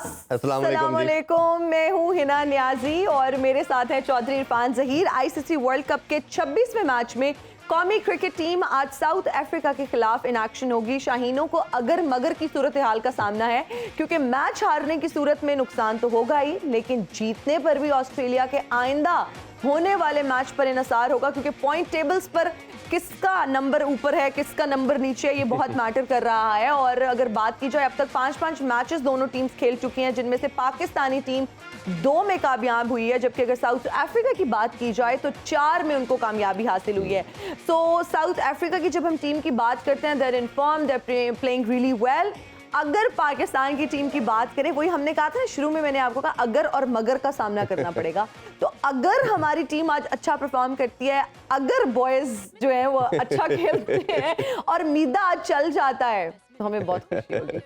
अस्सलाम वालेकुम, मैं हूँ हिना नियाजी और मेरे साथ है Chaudhary Irfan Zaheer. ICC world cup के 26वें मैच में कौमी क्रिकेट टीम आज साउथ अफ्रीका के खिलाफ इन एक्शन होगी। शाहीनों को अगर मगर की सूरत हाल का सामना है, क्योंकि मैच हारने की सूरत में नुकसान तो होगा ही, लेकिन जीतने पर भी ऑस्ट्रेलिया के आइंदा होने वाले मैच पर इन्हसार होगा, क्योंकि पॉइंट टेबल्स पर किसका नंबर ऊपर है किसका नंबर नीचे है ये बहुत मैटर कर रहा है। और अगर बात की जाए, अब तक 5-5 मैचेस दोनों टीम्स खेल चुकी हैं, जिनमें से पाकिस्तानी टीम 2 में कामयाब हुई है, जबकि अगर साउथ अफ्रीका की बात की जाए तो 4 में उनको कामयाबी हासिल हुई है। सो साउथ अफ्रीका की जब हम टीम की बात करते हैं, they're in form, they're playing really well. अगर पाकिस्तान की टीम की बात करें, वही हमने कहा था ना शुरू में, मैंने आपको कहा अगर और मगर का सामना करना पड़ेगा। तो अगर हमारी टीम आज अच्छा परफॉर्म करती है, अगर बॉयज जो है वो अच्छा खेलते हैं और मीदा आज चल जाता है, तो हमें बहुत खुशी होगी।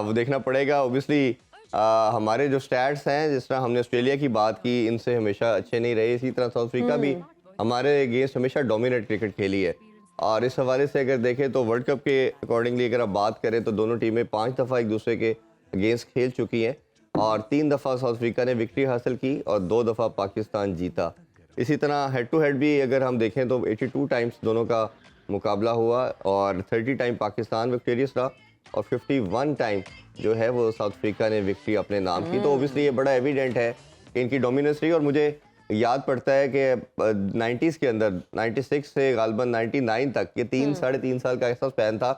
वो देखना पड़ेगा ऑब्वियसली। हमारे जो स्टैट्स हैं, जिस तरह हमने ऑस्ट्रेलिया की बात की, इनसे हमेशा अच्छे नहीं रहे, इसी तरह साउथ अफ्रीका भी हमारे अगेंस्ट हमेशा डोमिनेट क्रिकेट खेली है। और इस हवाले से अगर देखें तो वर्ल्ड कप के अकॉर्डिंगली अगर आप बात करें तो दोनों टीमें 5 दफ़ा एक दूसरे के अगेंस्ट खेल चुकी हैं और 3 दफ़ा साउथ अफ्रीका ने विक्ट्री हासिल की और 2 दफ़ा पाकिस्तान जीता। इसी तरह हेड टू हेड भी अगर हम देखें तो 82 टाइम्स दोनों का मुकाबला हुआ और 30 टाइम पाकिस्तान विक्टोरियस रहा और 51 टाइम जो है वो साउथ अफ्रीका ने विक्ट्री अपने नाम की। तो ओबियसली ये बड़ा एविडेंट है कि इनकी डोमिनेंस रही। और मुझे याद पड़ता है कि 90s के अंदर 96 से गालबन 99 तक ये 3-3.5 साल का ऐसा स्पैन था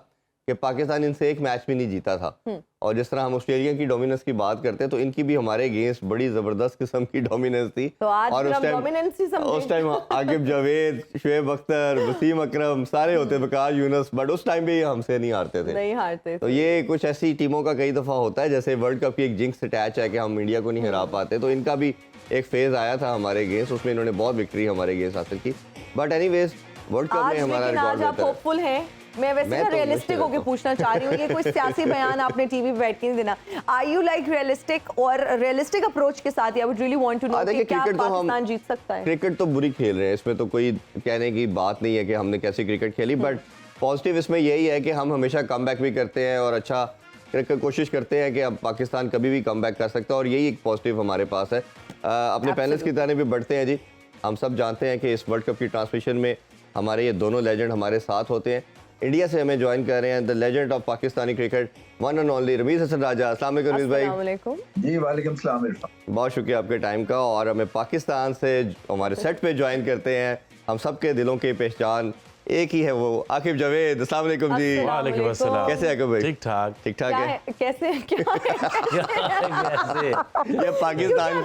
कि पाकिस्तान इनसे एक मैच भी नहीं जीता था। और जिस तरह हम ऑस्ट्रेलिया की डोमिनेंस की बात करते हैं, तो इनकी भी हमारे अगेंस्ट बड़ी जबरदस्त किस्म की डोमिनेंस थी। तो आज और उस टाइम आकिब जावेद, शुएब अख्तर, वसीम अकरम सारे होते, वकार यूनुस, बट उस टाइम भी हमसे नहीं हारते थे। तो ये कुछ ऐसी टीमों का कई दफा होता है, जैसे वर्ल्ड कप की एक जिंक्स अटैच है कि हम इंडिया को नहीं हरा पाते, तो इनका भी एक फेज आया था हमारे अगेंस्ट, उसमें इन्होंने बहुत विक्ट्री हमारे अगेंस्ट हासिल की। बट एनीवेज वर्ल्ड कप में हमारा रिकॉर्ड बेहतर है। होपफुल हैं। मैं वैसे ना रियलिस्टिक होके पूछना चाह रही हूँ, ये कोई सियासी बयान आपने टीवी पे बैठ के नहीं देना। आर यू लाइक रियलिस्टिक और रियलिस्टिक अप्रोच के साथ? I would really want to know कि क्या पाकिस्तान जीत सकता है? क्रिकेट तो बुरी खेल रहे हैं, इसमें तो कोई कहने की बात नहीं है कि हमने कैसी क्रिकेट खेली, बट पॉजिटिव इसमें यही है कि हम हमेशा कमबैक भी करते हैं और अच्छा कोशिश करते हैं कि अब पाकिस्तान कभी भी कमबैक कर सकता है, और यही एक पॉजिटिव हमारे पास है। अपने पैनल्स की तरह भी बढ़ते हैं जी। हम सब जानते हैं कि इस वर्ल्ड कप की ट्रांसमिशन में हमारे ये दोनों लेजेंड हमारे साथ होते हैं। इंडिया से हमें ज्वाइन कर रहे हैं the legend of Pakistani cricket, one and only Ramiz Hasan Raja. अस्सलाम वालेकुम रमीज भाई। जी वालेकुम सलाम इरफान। बहुत शुक्रिया आपके टाइम का। और हमें पाकिस्तान से हमारे सेट पे ज्वाइन करते हैं हम सबके दिलों की पहचान एक ही है, वो आकिब जावेद। अस्सलाम वालेकुम जी। वालेकुम अस्सलाम। कैसे आकिब भाई? ठीक ठाक है। कैसे ये पाकिस्तान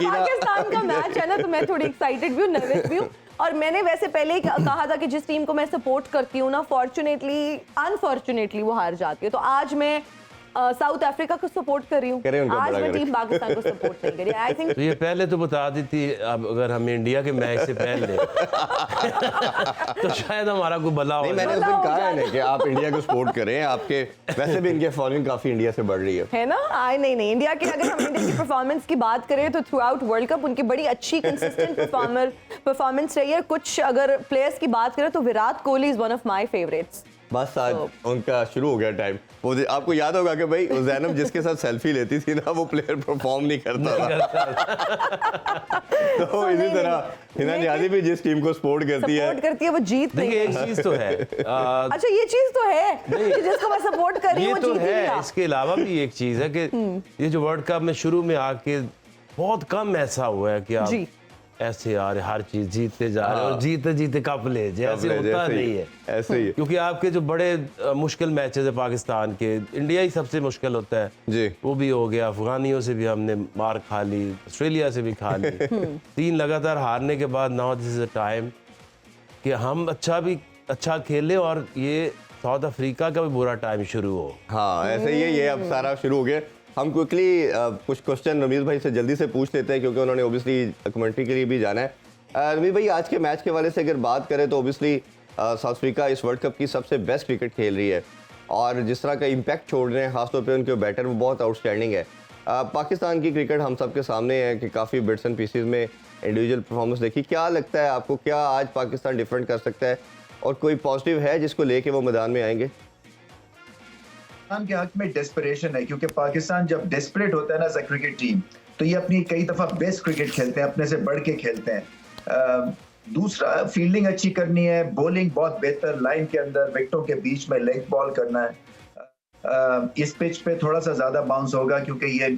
का मैच है ना, तो मैं थोड़ी एक्साइटेड भी हूँ, नर्वस भी हूँ। और मैंने वैसे पहले ही कहा था कि जिस टीम को मैं सपोर्ट करती हूँ ना, फॉर्चुनेटली अनफॉर्चुनेटली वो हार जाती है। तो आज मैं साउथ अफ्रीका को सपोर्ट कर रही हूँ, आज मैं टीम पाकिस्तान को सपोर्ट नहीं करी। आई थिंक तो ये पहले तो बता दी थी, अब अगर हम इंडिया के मैच से पहले तो शायद हमारा कोई भला हो। मैंने उस दिन कहा है कि आप इंडिया को सपोर्ट करें, आपके वैसे भी इनके फॉलोइंग काफी इंडिया से बढ़ रही है ना। नहीं इंडिया की, अगर हम इंडिया की परफॉर्मेंस की बात करें तो थ्रू आउट वर्ल्ड कप उनकी बड़ी अच्छी कंसिस्टेंट परफॉर्मेंस रही है। कुछ अगर प्लेयर्स की बात करें तो Virat Kohli is one of my favourites. बस आज उनका शुरू हो गया टाइम। वो आपको याद होगा कि भाई ज़ैनब जिसके साथ सेल्फी लेती थी ना, वो प्लेयर परफॉर्म नहीं करता था। तो इसी तरह हिना नियाज़ी भी जिस टीम को सपोर्ट करती है वो जीत नहीं। एक चीज तो है अच्छा ये चीज तो है कि जिसको मैं सपोर्ट कर रही हूं वो जीत है। इसके अलावा भी एक चीज है कि ये जो वर्ल्ड कप में शुरू में आके बहुत कम ऐसा हुआ है कि आप ऐसे यार हर चीज जीतते जा रहे हो और जीते जीते कप ले जैसे होता नहीं है, ऐसे ही। क्योंकि आपके जो बड़े मुश्किल मैचेस है पाकिस्तान के, इंडिया ही सबसे मुश्किल होता है जी, वो भी हो गया। अफगानियों से भी हमने मार खा ली, ऑस्ट्रेलिया से भी खा ली। 3 लगातार हारने के बाद now this is a time कि हम अच्छा खेले और ये साउथ अफ्रीका का भी बुरा टाइम शुरू हो। हाँ ऐसे ही ये अब सारा शुरू हो गया। हम क्विकली कुछ क्वेश्चन रमीज भाई से जल्दी से पूछ लेते हैं, क्योंकि उन्होंने ओबियसली कमेंट्री के लिए भी जाना है। रमीज भाई, आज के मैच के वाले से अगर बात करें तो ओबियसली साउथ अफ्रीका इस वर्ल्ड कप की सबसे बेस्ट क्रिकेट खेल रही है और जिस तरह का इम्पैक्ट छोड़ रहे हैं खासतौर पे उनके बैटर, वो बहुत आउटस्टैंडिंग है। पाकिस्तान की क्रिकेट हम सबके सामने है कि काफ़ी बिट्स एंड पीसेज में इंडिविजुअल परफॉर्मेंस देखी। क्या लगता है आपको, क्या आज पाकिस्तान डिफरेंट कर सकता है और कोई पॉजिटिव है जिसको लेके वो मैदान में आएंगे? पाकिस्तान के हक में डेस्परेशन है, क्योंकि पाकिस्तान जब डेस्परेट होता है ना एज अ क्रिकेट टीम, तो ये अपनी कई दफा बेस्ट क्रिकेट खेलते हैं, अपने से बढ़ के खेलते हैं। दूसरा, फील्डिंग अच्छी करनी है, बॉलिंग बहुत बेहतर, लाइन के अंदर विकेटों के बीच में लेग बॉल करना है। इस पिच पे थोड़ा सा ज्यादा बाउंस होगा, क्योंकि ये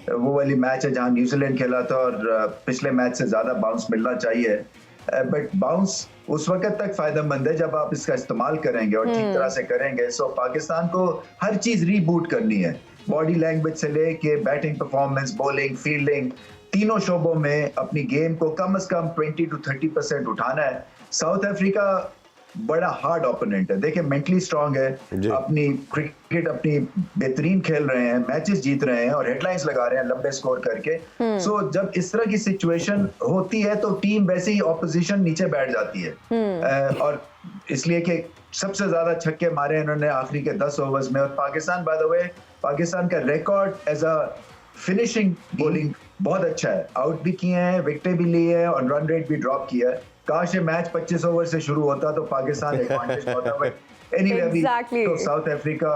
वो वाली मैच है जहां न्यूजीलैंड खेला था और पिछले मैच से ज्यादा बाउंस मिलना चाहिए। बट बाउंस उस वक्त तक फायदेमंद है जब आप इसका इस्तेमाल करेंगे और ठीक तरह से करेंगे। सो पाकिस्तान को हर चीज रीबूट करनी है, बॉडी लैंग्वेज से लेके बैटिंग परफॉर्मेंस, बॉलिंग, फील्डिंग, तीनों शोबों में अपनी गेम को कम से कम 20 to 30% उठाना है। साउथ अफ्रीका बड़ा हार्ड ओपोनेंट है, देखिए मेंटली स्ट्रांग है, अपनी क्रिकेट अपनी बेहतरीन खेल रहे हैं, मैचेस जीत रहे हैं और हेडलाइंस लगा रहे हैं लंबे स्कोर करके। सो जब इस तरह की सिचुएशन होती है तो टीम वैसे ही ऑपोजिशन नीचे बैठ जाती है। और इसलिए कि सबसे ज्यादा छक्के मारे इन्होंने आखिरी के 10 ओवर्स में। और Pakistan, by the way, Pakistan का record as a finishing bowling बहुत अच्छा है, आउट भी किए हैं, विकेटें भी ली है और रन रेट भी ड्रॉप किया है। काश ये मैच 25 ओवर से शुरू होता तो पाकिस्तान एडवांटेज होता, बट एनीवे अभी तो साउथ अफ्रीका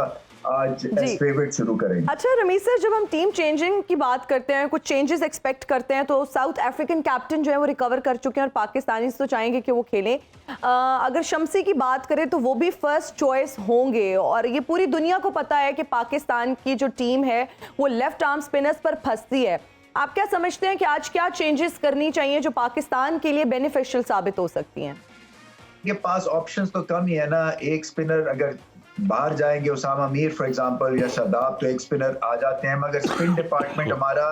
आज एज फेवरेट शुरू करेंगे। अच्छा रमीज सर, जब हम टीम चेंजिंग की बात करते हैं, कुछ चेंजेस एक्सपेक्ट करते हैं, तो साउथ अफ्रीकन कैप्टन जो है वो रिकवर कर चुके हैं और पाकिस्तानी तो चाहेंगे कि वो खेलें। अगर शम्सी की बात करें तो वो भी फर्स्ट चॉइस होंगे और ये पूरी दुनिया को पता है कि पाकिस्तान की जो टीम है वो लेफ्ट आर्म स्पिनर्स पर फंसती है। आप क्या समझते हैं कि आज क्या चेंजेस करनी चाहिए जो पाकिस्तान के लिए बेनिफिशियल साबित हो सकती हैं? के पास ऑप्शंस तो कम ही है ना, एक स्पिनर अगर बाहर जाएंगे, उसामा मीर फॉर एग्जांपल या शादाब, तो एक स्पिनर आ जाते हैं, मगर स्पिन डिपार्टमेंट हमारा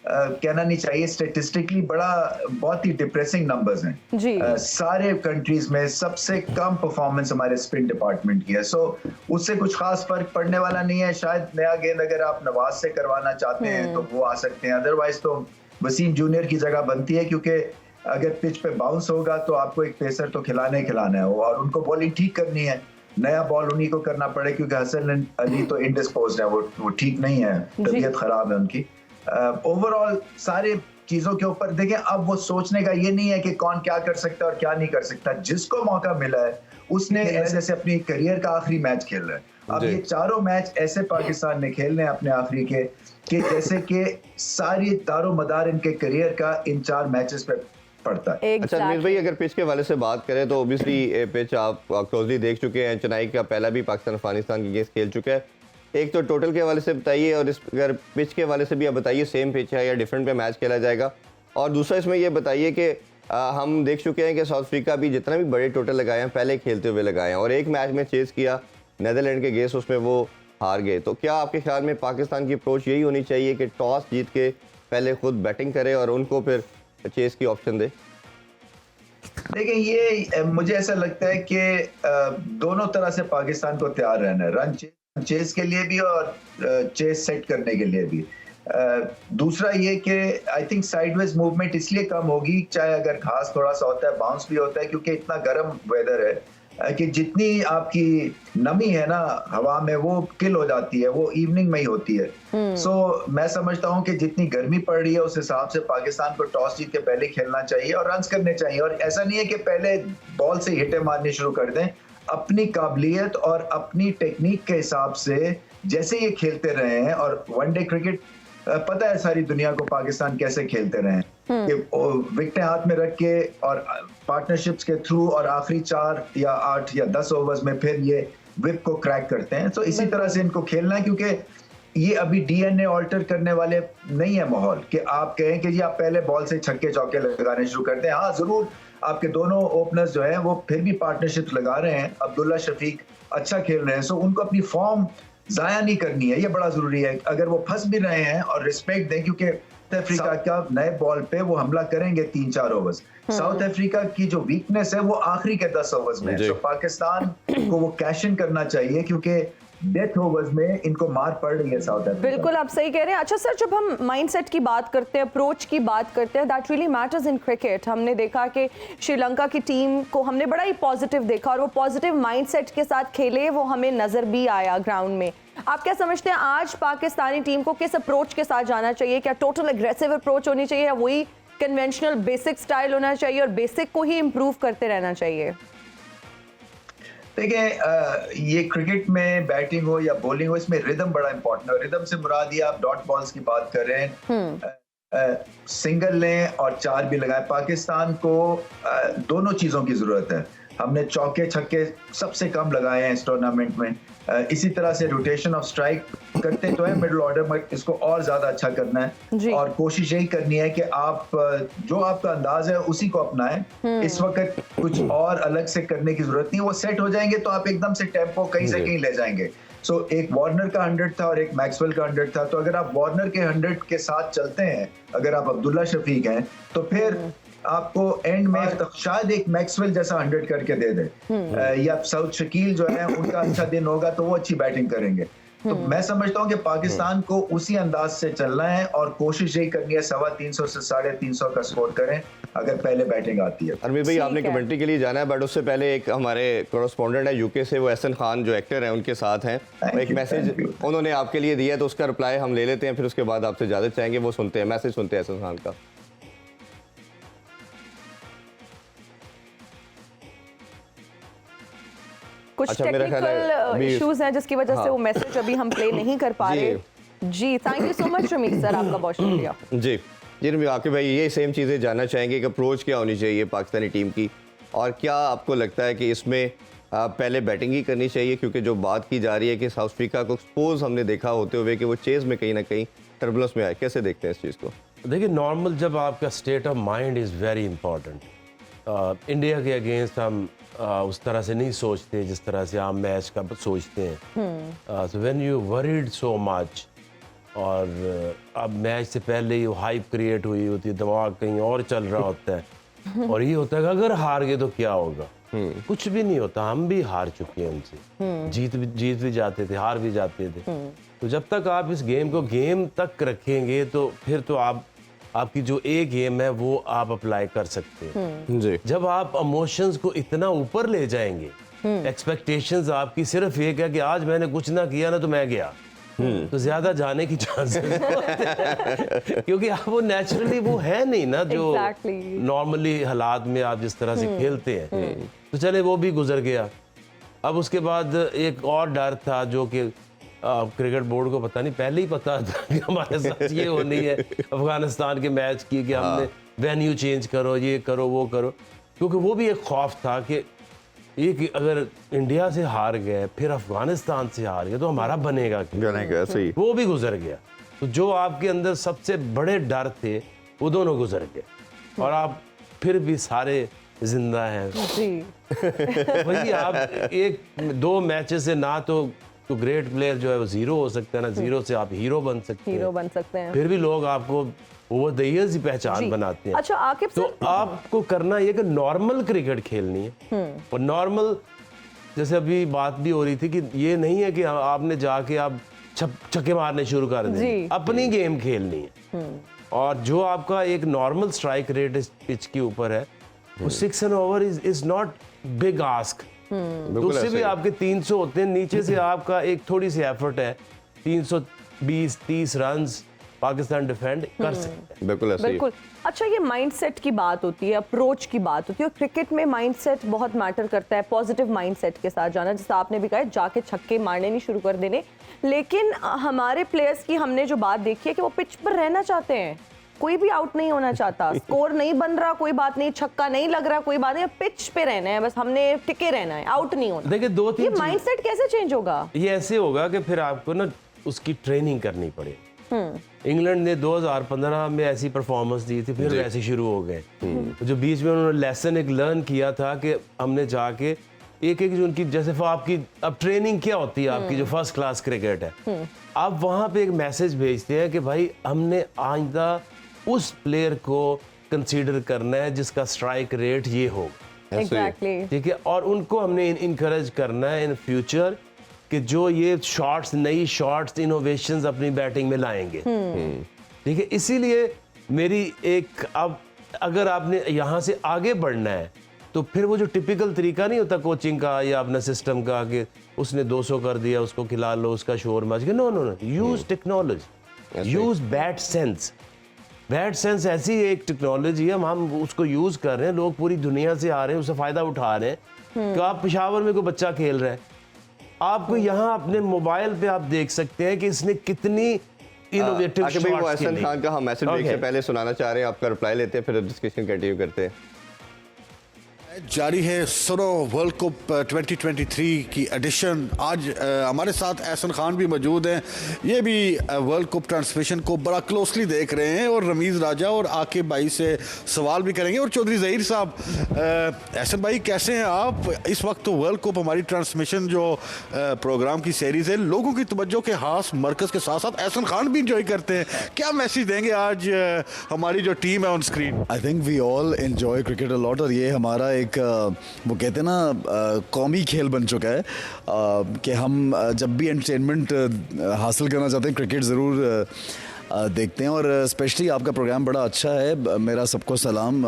कहना नहीं चाहिए, स्टेटिस्टिकली बहुत ही डिप्रेसिंग नंबर्स हैं। सारे कंट्रीज में सबसे कम परफॉर्मेंस हमारे स्पिन डिपार्टमेंट की है। सो उससे कुछ खास फर्क पड़ने वाला नहीं है। शायद नया गेंद अगर आप नवाज से करवाना चाहते हैं तो वो आ सकते हैं, अदरवाइज तो वसीम जूनियर की जगह बनती है, क्योंकि अगर पिच पे बाउंस होगा तो आपको एक पेसर तो खिलाना ही खिलाना है और उनको बॉलिंग ठीक करनी है। नया बॉल उन्हीं को करना पड़े, क्योंकि हसन अली तो इंडिस्पोज्ड है, वो ठीक नहीं है, तबीयत खराब है उनकी। ओवरऑल सारे चीजों के ऊपर देखें, अब वो सोचने का ये नहीं है कि कौन क्या कर सकता है और क्या नहीं कर सकता। जिसको मौका मिला है उसने ऐसे ऐसे अपनी करियर का आखिरी मैच खेल रहा है। अब ये चारों मैच ऐसे पाकिस्तान ने खेलने हैं अपने आखिरी के, कि जैसे कि सारी दारो मदार इनके करियर का इन 4 मैचेस पे पड़ता है। अच्छा रमीज भाई, अगर पिच के वाले से बात करें तो ओबियसली पिच आप क्लोजली देख चुके हैं, चेन्नई का पहला भी पाकिस्तान अफगानिस्तान की गेम खेल चुका है। एक तो टोटल के हवाले से बताइए और इस अगर पिच के हवाले से भी आप बताइए, सेम पिच है या डिफरेंट पे मैच खेला जाएगा। और दूसरा इसमें ये बताइए कि हम देख चुके हैं कि साउथ अफ्रीका भी जितना भी बड़े टोटल लगाए हैं पहले खेलते हुए लगाए हैं और एक मैच में चेस किया नीदरलैंड के अगेंस्ट, उसमें वो हार गए। तो क्या आपके ख्याल में पाकिस्तान की अप्रोच यही होनी चाहिए कि टॉस जीत के पहले खुद बैटिंग करे और उनको फिर चेस की ऑप्शन दे? देखिए, ये मुझे ऐसा लगता है कि दोनों तरह से पाकिस्तान को तैयार रहना है, रन चेस के लिए भी और चेस सेट करने के लिए भी। दूसरा ये कि आई थिंक साइडवेज मूवमेंट इसलिए कम होगी, चाहे अगर घास थोड़ा सा होता है, बाउंस भी होता है, क्योंकि इतना गर्म वेदर है कि जितनी आपकी नमी है ना हवा में वो किल हो जाती है, वो इवनिंग में ही होती है। सो मैं समझता हूँ कि जितनी गर्मी पड़ रही है उस हिसाब से पाकिस्तान को टॉस जीत के पहले खेलना चाहिए और रन्स करने चाहिए। और ऐसा नहीं है कि पहले बॉल से हिटें मारनी शुरू कर दें, अपनी काबिलियत और अपनी टेक्निक के हिसाब से जैसे ये खेलते रहे हैं। और वनडे क्रिकेट पता है सारी दुनिया को पाकिस्तान कैसे खेलते रहे हैं, कि विकेटें हाथ में रख के और पार्टनरशिप्स के थ्रू और आखिरी 4 या 8 या 10 ओवर्स में फिर ये विप को क्रैक करते हैं। तो इसी तरह से इनको खेलना है, क्योंकि ये अभी डीएनए ऑल्टर करने वाले नहीं है माहौल कि आप कहें कि जी आप पहले बॉल से छक्के चौके लगाने शुरू करते हैं। हाँ जरूर, आपके दोनों ओपनर्स जो हैं वो फिर भी पार्टनरशिप लगा रहे हैं, अब्दुल्ला शफीक अच्छा खेल रहे हैं, सो उनको अपनी फॉर्म जाया नहीं करनी है, ये बड़ा जरूरी है। अगर वो फंस भी रहे हैं और रिस्पेक्ट दें, क्योंकि साउथ अफ्रीका का नए बॉल पे वो हमला करेंगे 3-4 ओवर्स। साउथ अफ्रीका की जो वीकनेस है वो आखिरी के 10 ओवर्स में, तो पाकिस्तान को वो कैश इन करना चाहिए, क्योंकि डेथ ओवर्स में इनको मार पड़ रही है साउथ अफ्रीका। बिल्कुल आप सही कह रहे हैं। अच्छा सर, जब हम माइंडसेट की बात करते हैं, अप्रोच की बात करते हैं, that really matters in cricket. हमने देखा कि श्रीलंका की टीम को हमने बड़ा ही पॉजिटिव देखा और वो पॉजिटिव माइंडसेट के साथ खेले, वो हमें नजर भी आया ग्राउंड में। आप क्या समझते हैं आज पाकिस्तानी टीम को किस अप्रोच के साथ जाना चाहिए? क्या टोटल एग्रेसिव अप्रोच होनी चाहिए या वही कन्वेंशनल बेसिक स्टाइल होना चाहिए और बेसिक को ही इम्प्रूव करते रहना चाहिए? देखिए ये क्रिकेट में बैटिंग हो या बॉलिंग हो, इसमें रिदम बड़ा इंपॉर्टेंट है। रिदम से मुराद ये आप डॉट बॉल्स की बात कर रहे हैं, सिंगल लें और 4 भी लगाएं। पाकिस्तान को दोनों चीजों की जरूरत है। हमने चौके छक्के सबसे कम लगाए हैं इस टूर्नामेंट में। इसी तरह से रोटेशन ऑफ स्ट्राइक करते तो है मिडिल ऑर्डर में, इसको और ज्यादा अच्छा करना है और कोशिश यही करनी है कि आप जो आपका अंदाज है उसी को अपनाएं। इस वक्त कुछ और अलग से करने की जरूरत नहीं। वो सेट हो जाएंगे तो आप एकदम से टेम्पो कहीं से कहीं ले जाएंगे। सो एक वार्नर का 100 था और एक मैक्सवेल का 100 था, तो अगर आप वार्नर के 100 के साथ चलते हैं, अगर आप अब्दुल्ला शफीक हैं, तो फिर आपको एंड में तो शायद एक मैक्सवेल जैसा 100 करके दे दे, या साउथ शकील जो है उनका अच्छा दिन होगा तो वो अच्छी बैटिंग करेंगे। तो मैं समझता हूँ कि पाकिस्तान को उसी अंदाज से चलना है और कोशिश यही करनी है 350 से 350 का स्कोर करें अगर पहले बैटिंग आती है। अरमी भाई आपने कमेंट्री के लिए जाना है, बट उससे पहले एक हमारे कॉरेस्पॉन्डेंट है यूके से, वो एहसन खान जो एक्टर हैं उनके साथ हैं, एक मैसेज उन्होंने आपके लिए दिया है, तो उसका रिप्लाई हम ले लेते हैं, फिर उसके बाद आपसे इजाजत चाहेंगे। वो सुनते हैं, मैसेज सुनते हैं एहसन खान का। कुछ अच्छा, मेरा ख्याल है टेक्निकल अभी- इश्यूज हैं जिसकी वजह से वो मैसेज अभी हम प्ले नहीं कर पा रहे। जी thank you so much Ramiz sir, आपका बहुत शुक्रिया। जी जी आकिब भाई, ये सेम चीज़ें जानना चाहेंगे कि अप्रोच क्या होनी चाहिए पाकिस्तानी टीम की, और क्या आपको लगता है कि इसमें पहले बैटिंग ही करनी चाहिए, क्योंकि जो बात की जा रही है कि साउथ अफ्रीका को एक्सपोज हमने देखा होते हुए कि वो चेज में कहीं ना कहीं टर्बुलेंस में आए, कैसे देखते हैं इस चीज़ को? देखिए, नॉर्मल जब आपका state of mind is very important. India के अगेंस्ट हम उस तरह से नहीं सोचते जिस तरह से आप मैच का सोचते हैं। So when you worried so much, और अब मैच से पहले ही हाइप क्रिएट हुई होती है, दिमाग कहीं और चल रहा होता है, और ये होता है कि अगर हार गए तो क्या होगा। कुछ भी नहीं होता, हम भी हार चुके हैं उनसे, जीत भी जाते थे, हार भी जाते थे। तो जब तक आप इस गेम को गेम तक रखेंगे तो फिर तो आपकी जो एक गेम है वो आप अप्लाई कर सकते हैं। जी जब आप इमोशंस को इतना ऊपर ले जाएंगे, एक्सपेक्टेशंस आपकी सिर्फ एक है कि आज मैंने कुछ ना किया ना तो मैं गया, तो ज्यादा जाने की चांसेस क्योंकि आप वो नेचुरली वो है नहीं ना जो नॉर्मली हालात में आप जिस तरह से खेलते हैं। तो चले वो भी गुजर गया। अब उसके बाद एक और डर था जो कि क्रिकेट बोर्ड को पता नहीं, पहले ही पता था कि हमारे साथ ये होनी है अफगानिस्तान के मैच की, कि हमने वेन्यू चेंज करो, ये करो, वो करो, क्योंकि वो भी एक खौफ था कि कि अगर इंडिया से हार गए फिर अफगानिस्तान से हार गए तो हमारा बनेगा क्या? सही। वो भी गुजर गया। तो जो आपके अंदर सबसे बड़े डर थे वो दोनों गुजर गए, और आप फिर भी सारे जिंदा हैं। वही आप एक दो मैचेस से ना तो ग्रेट प्लेयर जो है वो जीरो हो सकता है, ना जीरो से आप हीरो बन सकते हैं। फिर भी लोग आपको ओवर द इयर्स ही पहचान बनाते हैं। अच्छा आकिब तो आपको करना ये कि नॉर्मल क्रिकेट खेलनी है, और नॉर्मल जैसे अभी बात भी हो रही थी कि ये नहीं है कि आपने जाके आप छक्के मारने शुरू कर दें, अपनी गेम खेलनी है। और जो आपका एक नॉर्मल स्ट्राइक रेट इस पिच के ऊपर है वो 6 an over is not big ask. तो उससे भी आपके 300 होते हैं, नीचे से आपका एक थोड़ी सी एफर्ट है, 320-30 रन पाकिस्तान डिफेंड कर सकते हैं। बिल्कुल। अच्छा, ये माइंडसेट की बात होती है, अप्रोच की बात होती है, और क्रिकेट में माइंडसेट बहुत मैटर करता है। पॉजिटिव माइंडसेट के साथ जाना, जैसा आपने भी कहा, जाके छक्के मारने नहीं शुरू कर देने। लेकिन हमारे प्लेयर्स की हमने जो बात देखी है कि वो पिच पर रहना चाहते हैं, कोई भी आउट नहीं होना चाहता। स्कोर नहीं बन रहा कोई बात नहीं, छक्का नहीं लग रहा कोई बात नहीं, पिच पे रहना है, बस हमने टिके रहना है, आउट नहीं होना। देखिए, 2-3 ये माइंडसेट कैसे चेंज होगा? ये ऐसे होगा कि फिर आपको ना उसकी ट्रेनिंग करनी पड़ेगी। इंग्लैंड ने 2015 में ऐसी परफॉर्मेंस दी थी, फिर वैसे शुरू हो गए। जो बीच में उन्होंने लेसन एक लर्न किया था कि हमने जाके एक जो उनकी जैसे आपकी अब ट्रेनिंग क्या होती है आपकी जो फर्स्ट क्लास क्रिकेट है, आप वहां पे एक मैसेज भेजते हैं कि भाई हमने आइंदा उस प्लेयर को कंसीडर करना है जिसका स्ट्राइक रेट ये होगा। एग्जैक्टली। ठीक है, और उनको हमने इनकरेज करना है इन फ्यूचर कि जो ये शॉट्स, नई शॉट्स, इनोवेशंस अपनी बैटिंग में लाएंगे। ठीक है, इसीलिए मेरी एक, अब अगर आपने यहाँ से आगे बढ़ना है तो फिर वो जो टिपिकल तरीका नहीं होता कोचिंग का या अपना सिस्टम का कि उसने 200 कर दिया उसको खिला लो, उसका शोर मच गया। No no no, use technology, use bat sense. Bat sense ऐसी एक टेक्नोलॉजी है, हम उसको यूज कर रहे हैं, लोग पूरी दुनिया से आ रहे हैं, उससे फायदा उठा रहे हैं। तो आप पेशावर में कोई बच्चा खेल रहा है, आपको यहाँ अपने मोबाइल पे आप देख सकते हैं कि इसने कितनी इनोवेटिव आके भाई वो शॉट्स एहसन खेले। खान का हम मैसेज ब्रेक से Okay. पहले सुनाना चाह रहे हैं, आपका रिप्लाई लेते हैं, फिर डिस्कशन कंटिन्यू करते हैं। जारी है सुनो वर्ल्ड कप 2023 की एडिशन। आज हमारे साथ एहसन खान भी मौजूद हैं, ये भी वर्ल्ड कप ट्रांसमिशन को बड़ा क्लोजली देख रहे हैं, और रमीज़ राजा और आकिब भाई से सवाल भी करेंगे। और चौधरी ज़हीर साहब, एहसन भाई कैसे हैं आप? इस वक्त तो वर्ल्ड कप हमारी ट्रांसमिशन जो प्रोग्राम की सीरीज़ है, लोगों की तवज्जो के खास मरकज़ के साथ साथ एहसन खान भी इंजॉय करते हैं, क्या मैसेज देंगे आज हमारी जो टीम है on screen? I think we all enjoy cricket a lot, और ये हमारा एक वो कहते हैं ना कौमी खेल बन चुका है कि हम जब भी एंटरटेनमेंट हासिल करना चाहते हैं क्रिकेट ज़रूर देखते हैं। और स्पेशली आपका प्रोग्राम बड़ा अच्छा है। मेरा सबको सलाम,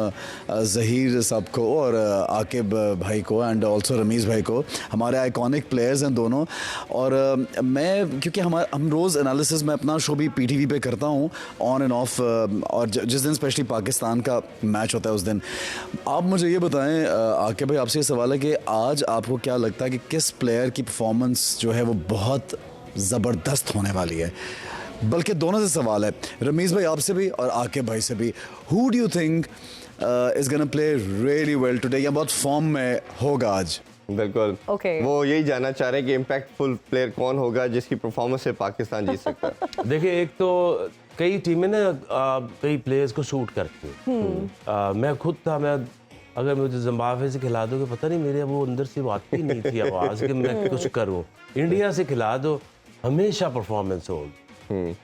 ज़हीर साहब को और आकिब भाई को एंड ऑल्सो रमीज़ भाई को, हमारे आइकॉनिक प्लेयर्स हैं दोनों। और मैं क्योंकि हम रोज़ एनालिसिस में अपना शो भी PTV पे करता हूँ ऑन एंड ऑफ, और जिस दिन स्पेशली पाकिस्तान का मैच होता है उस दिन। आप मुझे ये बताएं आकिब भाई, आपसे ये सवाल है कि आज आपको क्या लगता है कि किस प्लेयर की परफॉर्मेंस जो है वो बहुत ज़बरदस्त होने वाली है? बल्कि दोनों से सवाल है, रमीज़ भाई आपसे भी और आकिब भाई से भी। Who do you think is gonna play really well today, या बहुत फॉर्म में होगा आज? बिल्कुल Okay. वो यही जानना चाह रहे हैं कि इम्पैक्टफुल प्लेयर कौन होगा जिसकी परफॉर्मेंस से पाकिस्तान जीत सकता है। देखिए, एक तो कई टीमें ना कई प्लेयर्स को शूट करती हैं। मैं खुद था, मैं अगर मुझे जिम्बाब्वे से खिला दो, पता नहीं मेरे वो अंदर से वो आती नहीं थी आवाज़ कि मैं कुछ करूँ। इंडिया से खिला दो, हमेशा परफॉर्मेंस होगी,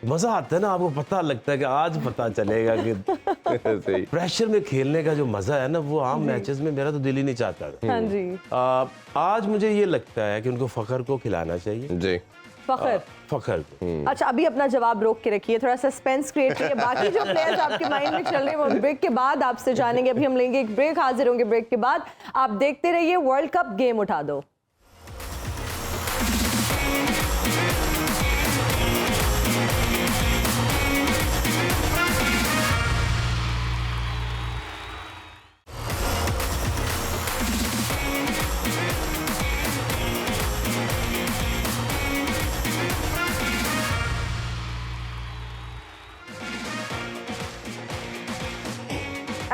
मजा आता है ना, आपको पता लगता है कि आज पता चलेगा कि सही। प्रेशर में खेलने का जो मजा है ना, वो आम मैचेस में मेरा तो दिल ही नहीं चाहता था। हाँ जी। आज मुझे ये लगता है कि उनको फखर को खिलाना चाहिए। जी, फखर। फखर को। अच्छा, अभी अपना जवाब रोक के रखिए, थोड़ा सस्पेंस क्रिएट करिए। बाकी जो प्लेयर्स आपके माइंड में चल रहे हैं वो ब्रेक के बाद आपसे जानेंगे। अभी हम लेंगे एक ब्रेक, हाजिर होंगे ब्रेक के बाद। आप देखते रहिए वर्ल्ड कप गेम उठा दो।